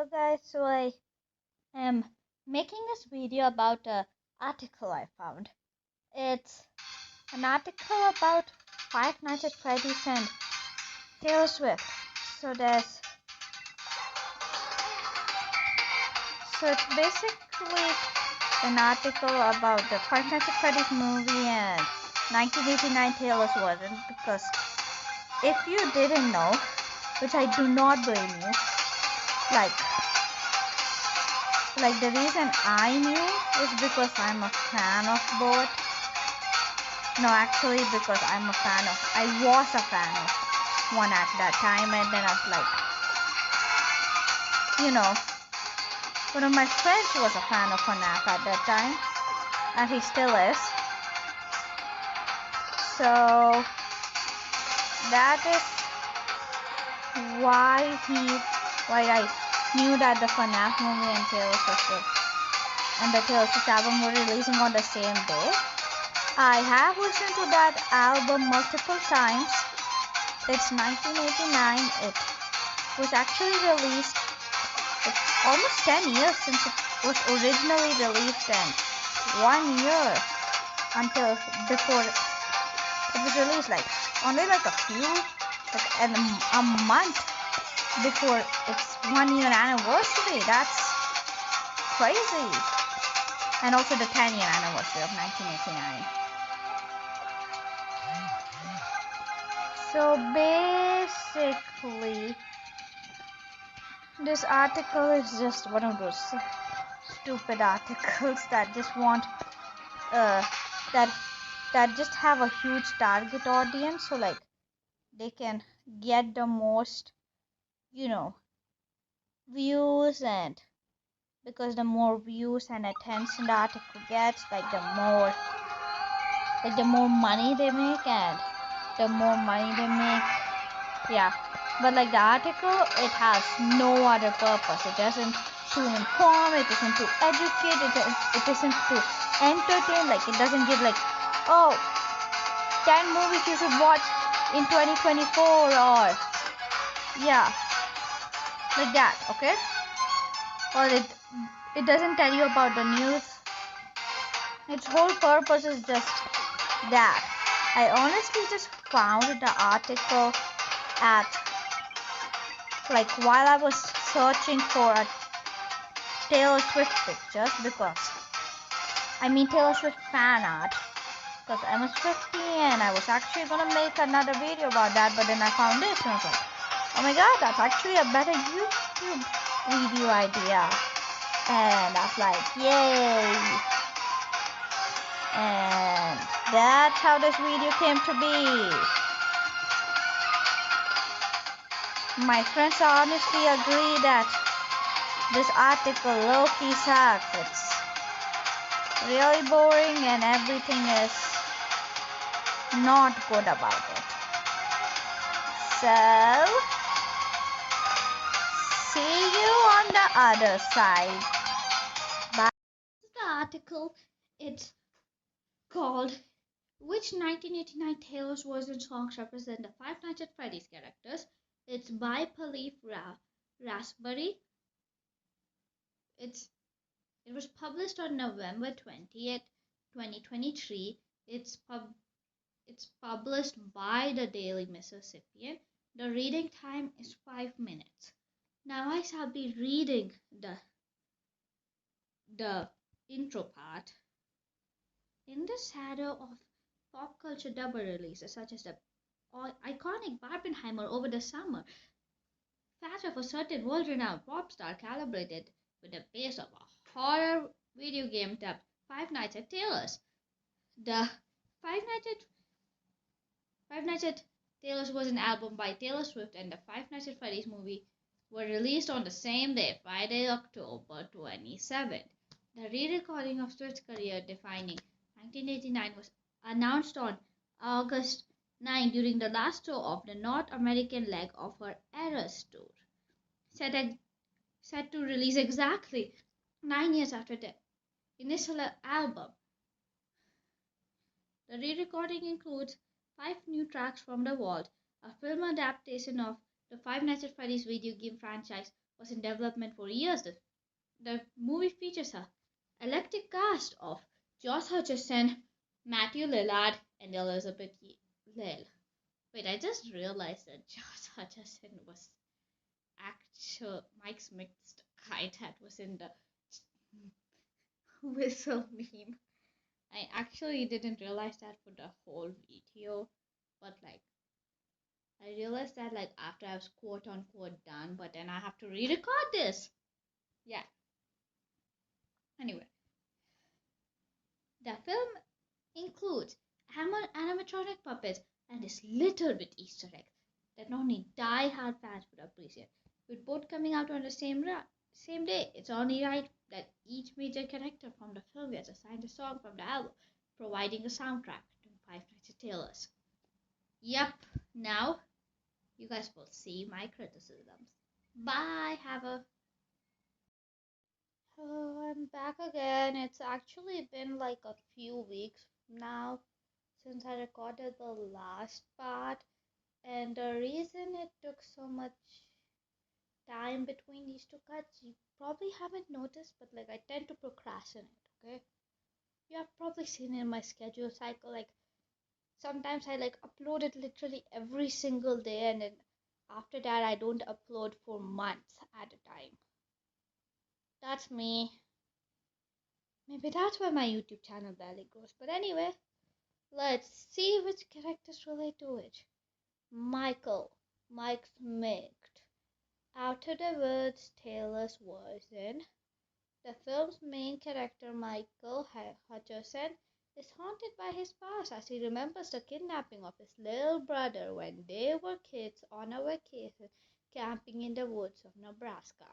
Hello guys, so I am making this video about an article I found. It's an article about Five Nights at Freddy's and Taylor Swift. So it's basically an article about the Five Nights at Freddy's movie and 1989 Taylor's version, because if you didn't know, which I do not blame you, like the reason I knew is because I'm a fan of both. No, actually because I was a fan of one at that time, and then I was like, one of my friends was a fan of Fnaf at that time, and he still is. So that is why I knew that the Fnaf movie and Taylor Swift and the Taylor Swift album were releasing on the same day. I have listened to that album multiple times. It's 1989. It was actually released. It's almost 10 years since it was originally released, and 1 year until before it was released. Only a month before its 1 year anniversary. That's crazy. And also the 10-year anniversary of 1989. So basically, this article is just one of those stupid articles that just want that just have a huge target audience, so they can get the most views, and because the more views and attention the article gets, the more money they make, and the more money they make, yeah. But the article, it has no other purpose. It isn't to inform, it isn't to educate, it isn't to entertain. It doesn't give 10 movies you should watch in 2024, or yeah, like that, okay? Or it doesn't tell you about the news. Its whole purpose is just that. I honestly just found the article at while I was searching for a Taylor Swift pictures, Taylor Swift fan art, because I'm a Swiftie and I was actually gonna make another video about that, but then I found this and I was like, oh my god, that's actually a better YouTube video idea. And I was like, yay. And that's how this video came to be. My friends honestly agree that this article low-key sucks. It's really boring and everything is not good about it. So, see you on the other side. Bye. The article, it's called "Which 1989 Taylor's version songs represent the Five Nights at Freddy's characters?" It's by Palif Raspberry. It was published on November 20th, 2023. It's published by the Daily Mississippian. The reading time is 5 minutes. Now I shall be reading the intro part. In the shadow of pop culture double releases such as the iconic Barbenheimer over the summer, fans of a certain world-renowned pop star calibrated with the pace of a horror video game dubbed Five Nights at Taylor's. The Five Nights at Taylor's was an album by Taylor Swift, and the Five Nights at Freddy's movie were released on the same day, Friday, October 27th. The re-recording of Swift's career-defining 1989 was announced on August 9 during the last show of the North American leg of her Eras tour, set to release exactly 9 years after the initial album. The re-recording includes 5 new tracks from The Vault, a film adaptation of the Five Nights at Freddy's video game franchise was in development for years. The movie features a eclectic cast of Josh Hutcherson, Matthew Lillard, and Elizabeth Lill. Wait, I just realized that Josh Hutcherson was actual Mike Smith's guy that was in the whistle meme. I actually didn't realize that for the whole video, but I realized that after I was quote unquote done, but then I have to re-record this. Yeah. Anyway, the film includes animatronic puppets and this little bit Easter egg that only die-hard fans would appreciate. With both coming out on the same day, it's only right that each major character from the film gets assigned a song from the album, providing a soundtrack to Five Nights at Taylor's. Yep, now you guys will see my criticisms. Bye, have a. Oh, I'm back again. It's actually been a few weeks now since I recorded the last part, and the reason it took so much time between these two cuts, you probably haven't noticed, but I tend to procrastinate, okay? You have probably seen in my schedule cycle, sometimes I upload it literally every single day, and then after that, I don't upload for months at a time. That's me. Maybe that's why my YouTube channel barely grows. But anyway, let's see which characters relate to which. Mike Smith. Out of the Woods, Taylor's version. The film's main character, Michael Hutcherson, is haunted by his past as he remembers the kidnapping of his little brother when they were kids on a vacation camping in the woods of Nebraska.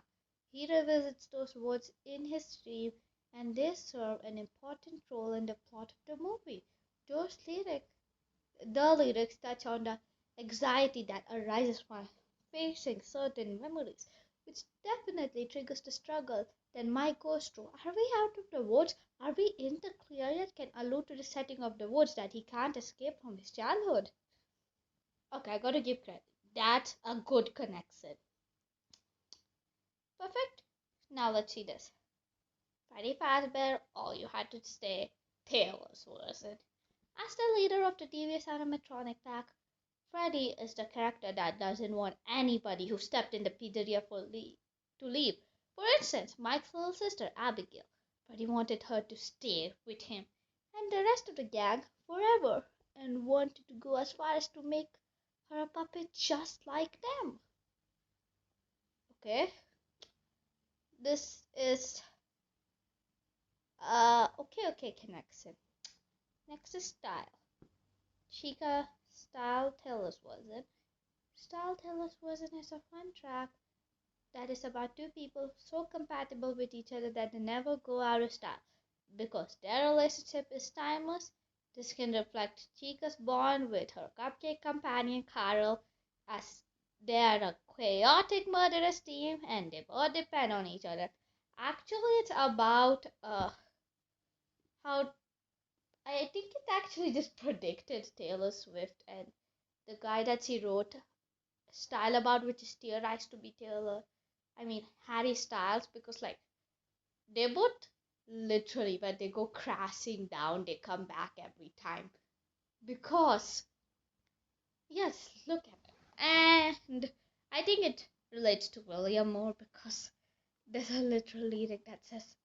He revisits those woods in his dream, and they serve an important role in the plot of the movie. Those lyrics, the lyrics touch on the anxiety that arises from facing certain memories, which definitely triggers the struggle then Mike goes through. Are we out of the woods? Are we in the clear yet? Can allude to the setting of the woods that he can't escape from his childhood. Okay, I gotta give credit. That's a good connection. Perfect. Now let's see this. Freddy Fazbear, all you had to say, Taylor's version. As the leader of the devious animatronic pack, Freddy is the character that doesn't want anybody who stepped in the pizzeria to leave. For instance, Mike's little sister, Abigail. Freddy wanted her to stay with him and the rest of the gang forever and wanted to go as far as to make her a puppet just like them. Okay, this is okay connection. Next is style. Chica Style Taylor's version. Style Taylor's version is a fun track that is about two people so compatible with each other that they never go out of style. Because their relationship is timeless, this can reflect Chica's bond with her cupcake companion Carol, as they are a chaotic murderous team and they both depend on each other. Actually, it's about how I think it actually just predicted Taylor Swift and the guy that she wrote style about, which is theorized to be Harry Styles, because they both literally when they go crashing down, they come back every time. Because yes, look at it. And I think it relates to William more because there's a literal lyric that says,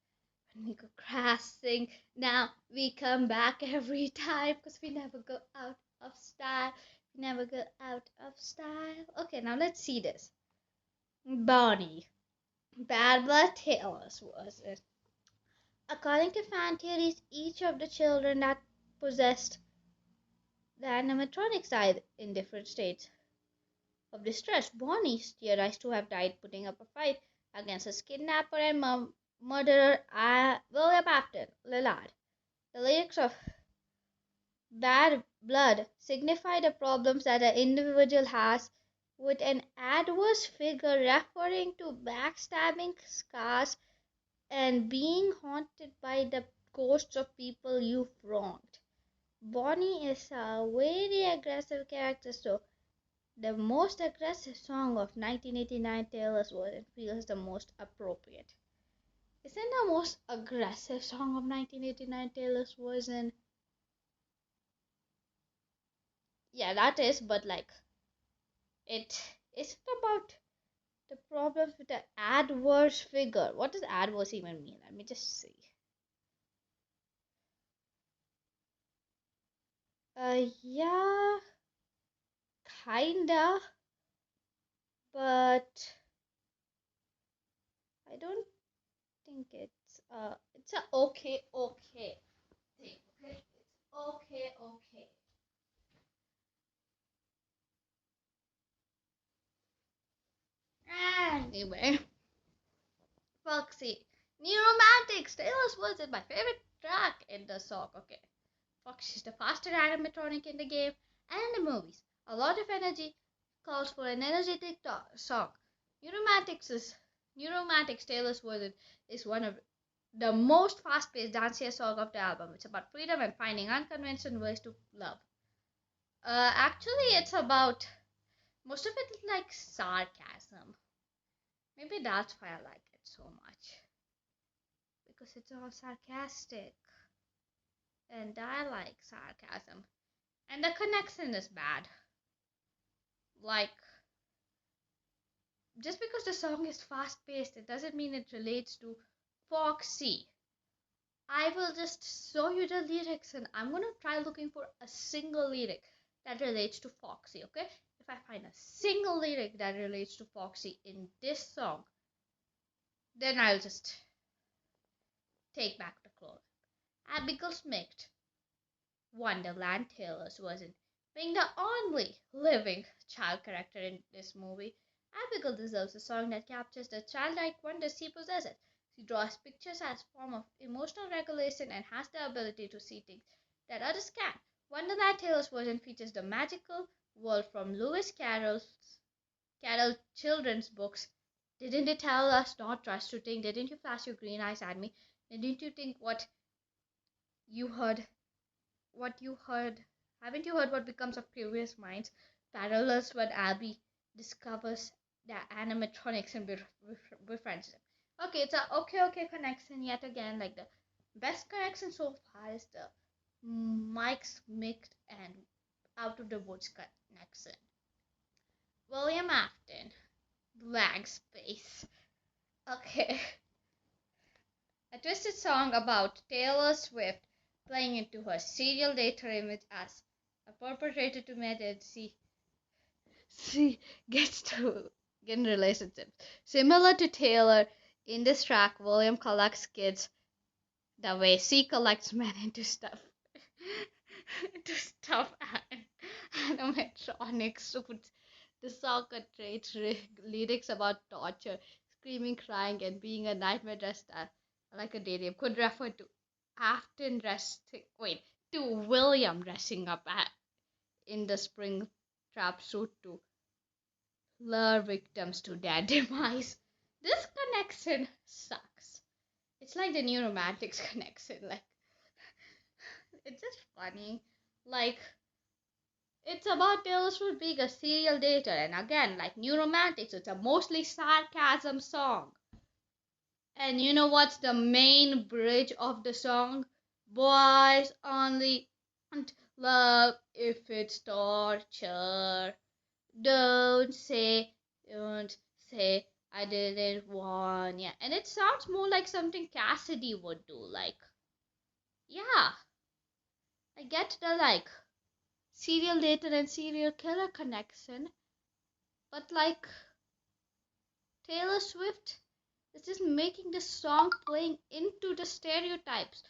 when we go crashing, now we come back every time because we never go out of style. We never go out of style. Okay, now let's see this. Bonnie. Bad Blood Taylor's was it. According to fan theories, each of the children that possessed the animatronic side in different states of distress. Bonnie is theorized to have died putting up a fight against his kidnapper and murderer William Afton Lillard. The lyrics of Bad Blood signify the problems that an individual has with an adverse figure, referring to backstabbing scars and being haunted by the ghosts of people you've wronged. Bonnie is a very aggressive character, so The most aggressive song of 1989 Taylor's version feels the most appropriate. Isn't the most aggressive song of 1989 Taylor's version? Yeah, that is, but like, it isn't about the problems with the adverse figure. What does adverse even mean? Let me just see. Yeah, kinda, but I don't think it's a okay thing. Okay, it's okay. Anyway, Foxy, New Romantics, Taylor's Words is my favorite track in the song. Okay, Foxy is the fastest animatronic in the game and the movies. A lot of energy calls for an energetic song. New Romantics is New Romantics Taylor's Version is one of the most fast-paced, dancier song of the album. It's about freedom and finding unconventional ways to love. Actually, it's about most of it is like sarcasm. Maybe that's why I like it so much because it's all sarcastic, and I like sarcasm. And the connection is bad. Like, just because the song is fast-paced, it doesn't mean it relates to Foxy. I will just show you the lyrics and I'm gonna try looking for a single lyric that relates to Foxy, okay? If I find a single lyric that relates to Foxy in this song, then I'll just take back the clothes. Abigail Smith, Wonderland Taylor's version, being the only living child character in this movie, Abigail deserves a song that captures the childlike wonder she possesses. She draws pictures as a form of emotional regulation and has the ability to see things that others can't. Wonderland Taylor's version features the magical world from Lewis Carroll children's books. Didn't it tell us not trust to think? Didn't you flash your green eyes at me? Didn't you think you heard what you heard? Haven't you heard what becomes of curious minds? Parallels when Abby discovers the animatronics and befriends them. Okay, it's a okay connection yet again. Like the best connection so far is the Mike's mixed and out of the woods connection. William Afton, blank space. Okay, a twisted song about Taylor Swift playing into her serial dater image as a perpetrator to murder she gets to get in relationships. Similar to Taylor, in this track, William collects kids the way she collects men into stuff. into stuff and animatronic suits. The song contains lyrics about torture, screaming, crying, and being a nightmare dressed like a daydream. Could refer to Afton dressing. Wait, to William dressing up in the spring trap suit to lure victims to their demise. This connection sucks. It's like the new romantics connection. Like, it's just funny. Like, it's about Taylor Swift being a serial dater, and again, like new romantics, it's a mostly sarcasm song. And you know what's the main bridge of the song? Boys only want love if it's torture. Don't say, don't say I didn't want ya. And it sounds more like something Cassidy would do. Like, yeah, I get the like serial dater and serial killer connection, but like Taylor Swift is just making this song playing into the stereotypes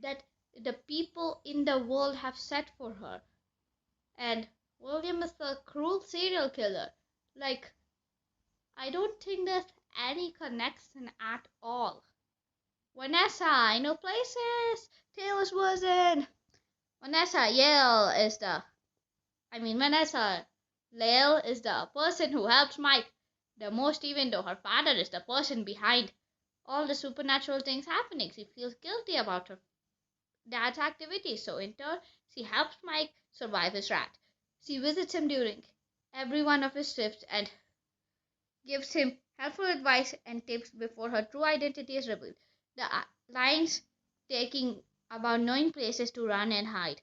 that the people in the world have set for her. And William is the cruel serial killer. Like, I don't think there's any connection at all. Vanessa, I know places. Taylor's wasn't. Vanessa Yale is the. Vanessa Lale is the person who helps Mike the most, even though her father is the person behind all the supernatural things happening. She feels guilty about her dad's activities, so in turn, she helps Mike survive his rat. She visits him during every one of his trips and gives him helpful advice and tips before her true identity is revealed. The lines taking about knowing places to run and hide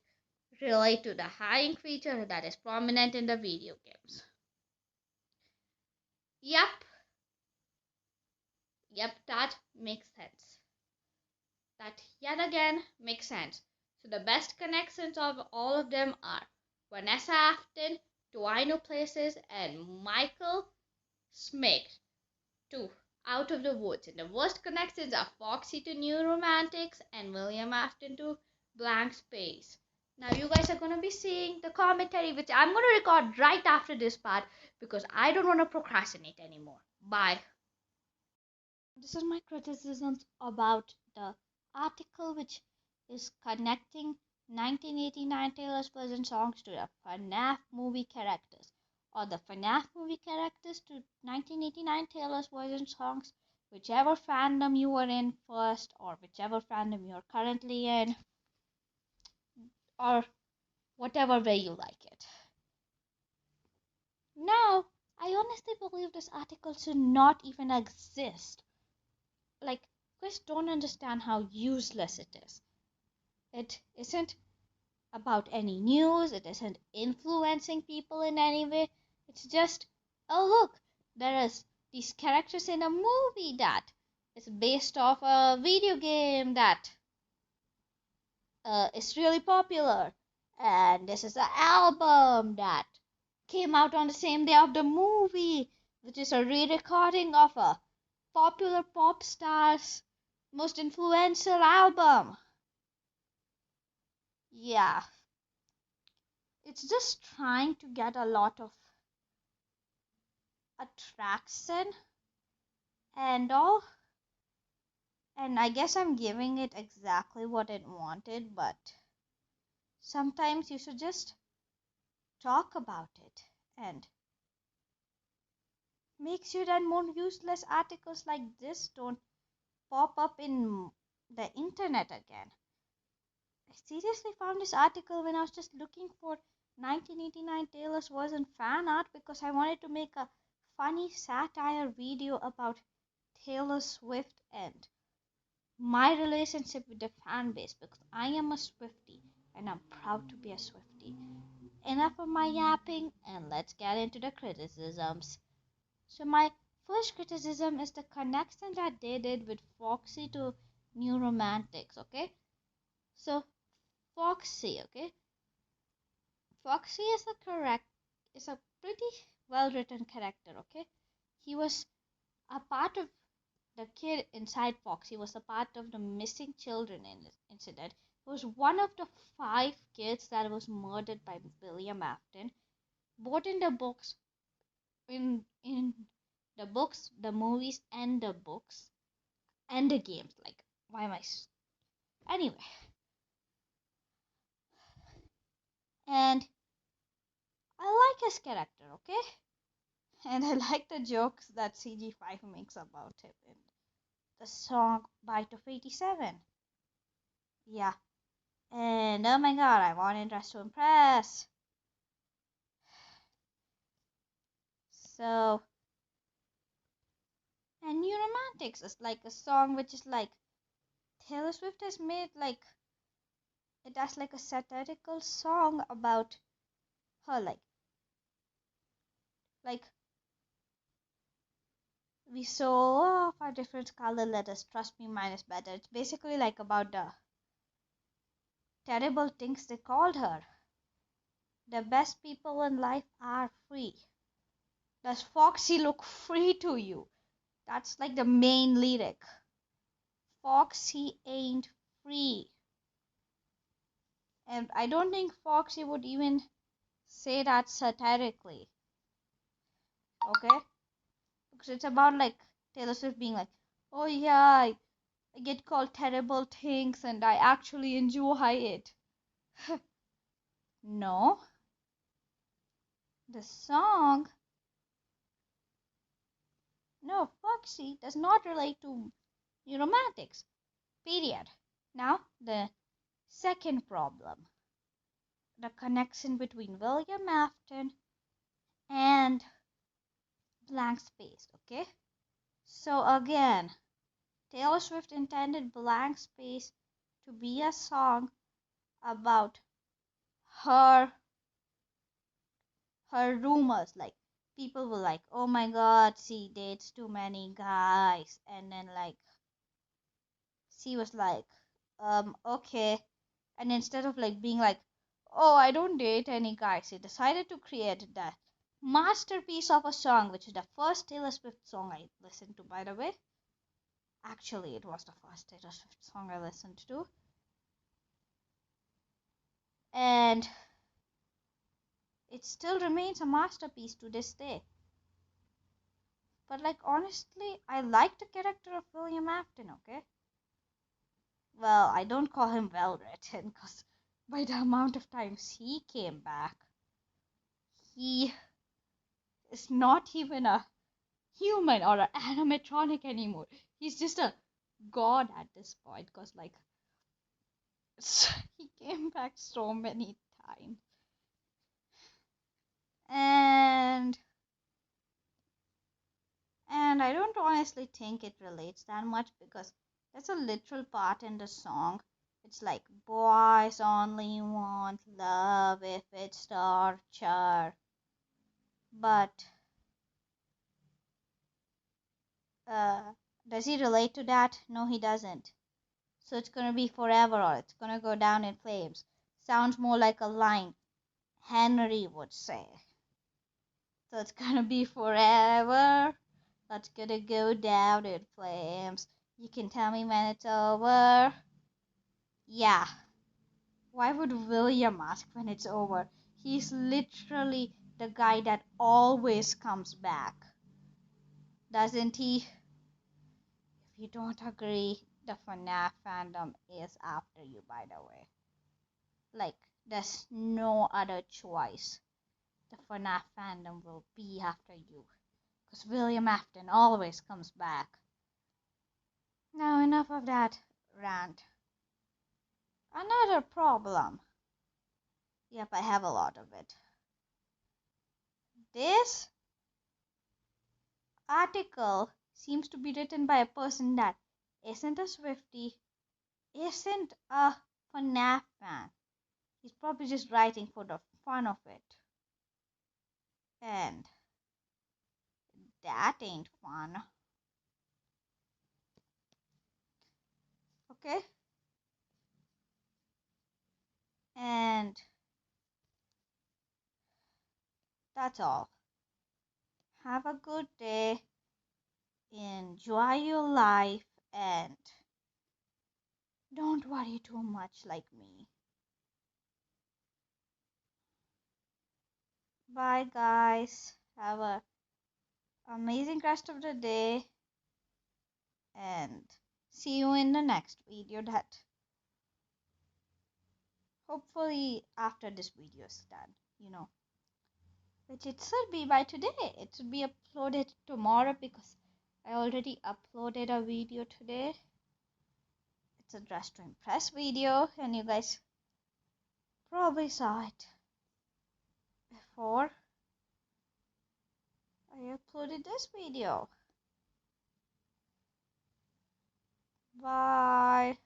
relate to the hiding feature that is prominent in the video games. Yep, that makes sense. That yet again makes sense. So the best connections of all of them are Vanessa Afton to I Know Places and Michael Smith to Out of the Woods. And the worst connections are Foxy to New Romantics and William Afton to Blank Space. Now you guys are gonna be seeing the commentary which I'm gonna record right after this part because I don't wanna procrastinate anymore. Bye. This is my criticisms about the article which is connecting 1989 Taylor's version songs to the Fnaf movie characters or the Fnaf movie characters to 1989 Taylor's version songs, whichever fandom you were in first or whichever fandom you're currently in or whatever way you like it. Now, I honestly believe this article should not even exist. Like, you guys don't understand how useless it is. It isn't about any news, it isn't influencing people in any way. It's just, oh, look, there is these characters in a movie that is based off a video game that is really popular. And this is an album that came out on the same day of the movie, which is a re recording of a popular pop star's most influential album. Yeah, it's just trying to get a lot of attraction and all. And I guess I'm giving it exactly what it wanted, but sometimes you should just talk about it and make sure that more useless articles like this don't pop up in the internet again. I seriously found this article when I was just looking for 1989 Taylor's version fan art because I wanted to make a funny satire video about Taylor Swift and my relationship with the fan base because I am a Swiftie and I'm proud to be a Swiftie. Enough of my yapping and let's get into the criticisms. So, my first criticism is the connection that they did with Foxy to New Romantics, okay? So, Foxy, okay? Foxy is a pretty well written character, okay? He was a part of the kid inside Foxy was a part of the missing children incident. He was one of the 5 kids that was murdered by William Afton, both in the books, in the books, the movies, and the books and the games. Like, why am I? Anyway, and I like his character, okay? And I like the jokes that CG5 makes about him in the song Bite of 87. Yeah, and oh my god, I want Interest to Impress. So, and New Romantics is like a song which is like Taylor Swift has made like it has like a satirical song about her like we saw of a different color letters, trust me mine is better. It's basically like about the terrible things they called her. The best people in life are free. Does Foxy look free to you? That's like the main lyric. Foxy ain't free. And I don't think Foxy would even say that satirically. Okay? Because it's about like Taylor Swift being like, oh yeah, I get called terrible things and I actually enjoy it. No. The song, no, Foxy does not relate to New Romantics. Period. Now, the second problem, the connection between William Afton and blank space. Okay, so again, Taylor Swift intended Blank Space to be a song about her rumors. Like, people were like, oh my god, she dates too many guys, and then like she was like, okay, and instead of like being like, oh, I don't date any guys, she decided to create that masterpiece of a song, which is the first Taylor Swift song I listened to, by the way. Actually, it was the first Taylor Swift song I listened to. And it still remains a masterpiece to this day. But like, honestly, I like the character of William Afton, okay? Well, I don't call him well written because by the amount of times he came back, he is not even a human or an animatronic anymore. He's just a god at this point because like he came back so many times. And I don't honestly think it relates that much because there's a literal part in the song. It's like, boys only want love if it's torture. But uh, does he relate to that? No, he doesn't. So it's gonna be forever or it's gonna go down in flames. Sounds more like a line Henry would say. So it's gonna be forever. That's gonna go down in flames. You can tell me when it's over. Yeah. Why would William ask when it's over? He's literally the guy that always comes back. Doesn't he? If you don't agree, the Fnaf fandom is after you, by the way. Like, there's no other choice. The Fnaf fandom will be after you. Because William Afton always comes back. Now, enough of that rant. Another problem. Yep, I have a lot of it. This article seems to be written by a person that isn't a Swiftie, isn't a FNAF fan. He's probably just writing for the fun of it. And that ain't fun. Okay? And that's all. Have a good day. Enjoy your life and don't worry too much like me. Bye, guys. Have a amazing rest of the day and see you in the next video that hopefully after this video is done, which it should be by today. It should be uploaded tomorrow because I already uploaded a video today. It's a dress to impress video and you guys probably saw it before I uploaded this video. Bye.